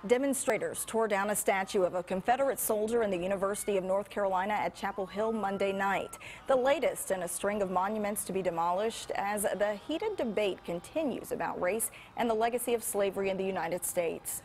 Demonstrators tore down a statue of a Confederate soldier in the University of North Carolina at Chapel Hill Monday night. The latest in a string of monuments to be demolished as the heated debate continues about race and the legacy of slavery in the United States.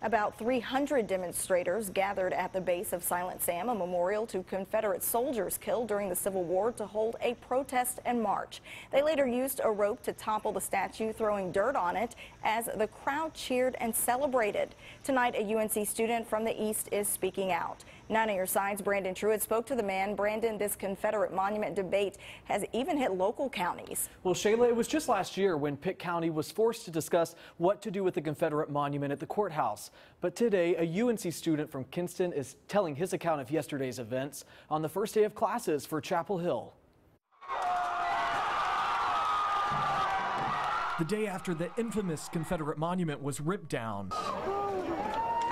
About 300 demonstrators gathered at the base of Silent Sam, a memorial to Confederate soldiers killed during the Civil War, to hold a protest and march. They later used a rope to topple the statue, throwing dirt on it as the crowd cheered and celebrated. Tonight, a UNC student from the East is speaking out. 9 on your side's Brandon Truitt spoke to the man. Brandon, this Confederate monument debate has even hit local counties. Well, Shayla, it was just last year when Pitt County was forced to discuss what to do with the Confederate monument at the courthouse. But today, a UNC student from Kinston is telling his account of yesterday's events on the first day of classes for Chapel Hill. The day after the infamous Confederate monument was ripped down,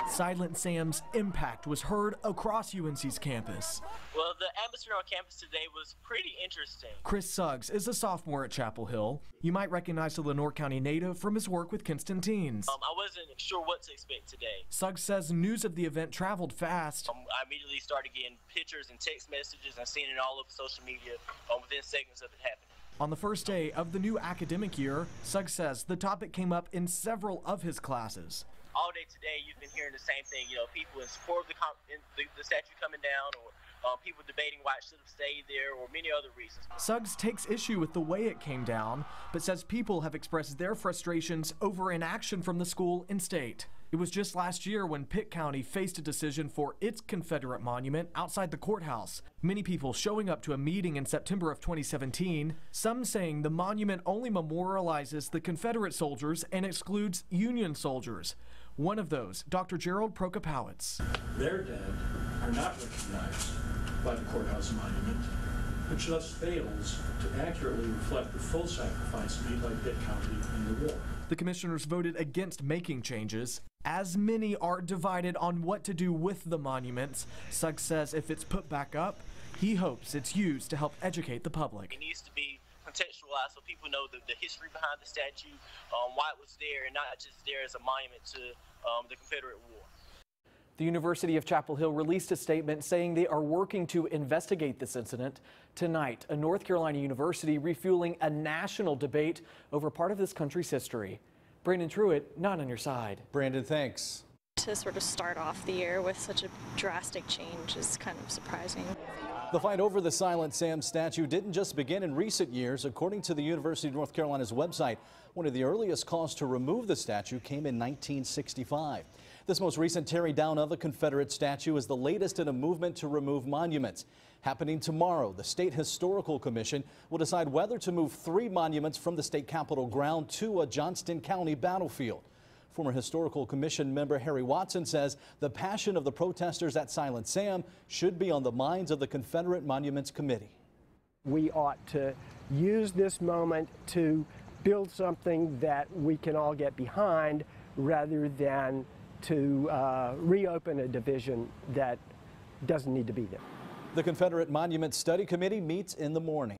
Silent Sam's impact was heard across UNC's campus. Well, the atmosphere on campus today was pretty interesting. Chris Suggs is a sophomore at Chapel Hill. You might recognize the Lenoir County native from his work with Kinston teens. I wasn't sure what to expect today. Suggs says news of the event traveled fast. I immediately started getting pictures and text messages and seeing it all over social media within seconds of it happening. On the first day of the new academic year, Suggs says the topic came up in several of his classes. All day today, you've been hearing the same thing. You know, people in support of the statue coming down, or people debating why it should have stayed there, or many other reasons. Suggs takes issue with the way it came down, but says people have expressed their frustrations over inaction from the school and state. It was just last year when Pitt County faced a decision for its Confederate monument outside the courthouse. Many people showing up to a meeting in September of 2017, some saying the monument only memorializes the Confederate soldiers and excludes Union soldiers. One of those, Dr. Gerald Prokopowicz. Their dead are not recognized by the courthouse monument, which thus fails to accurately reflect the full sacrifice made by Pitt County in the war. The commissioners voted against making changes, as many are divided on what to do with the monuments. Suggs says if it's put back up, he hopes it's used to help educate the public. It needs to be contextualized so people know the history behind the statue, why it was there, and not just there as a monument to the Confederate War. The University of Chapel Hill released a statement saying they are working to investigate this incident. Tonight, a North Carolina university refueling a national debate over part of this country's history. Brandon Truitt, 9 on your side. Brandon, thanks. To sort of start off the year with such a drastic change is kind of surprising. The fight over the Silent Sam statue didn't just begin in recent years. According to the University of North Carolina's website, one of the earliest calls to remove the statue came in 1965. This most recent tearing down of a Confederate statue is the latest in a movement to remove monuments. Happening tomorrow, the State Historical Commission will decide whether to move 3 monuments from the state capitol ground to a Johnston County battlefield. Former Historical Commission member Harry Watson says the passion of the protesters at Silent Sam should be on the minds of the Confederate Monuments Committee. We ought to use this moment to build something that we can all get behind rather than to reopen a division that doesn't need to be there. The Confederate Monument Study Committee meets in the morning.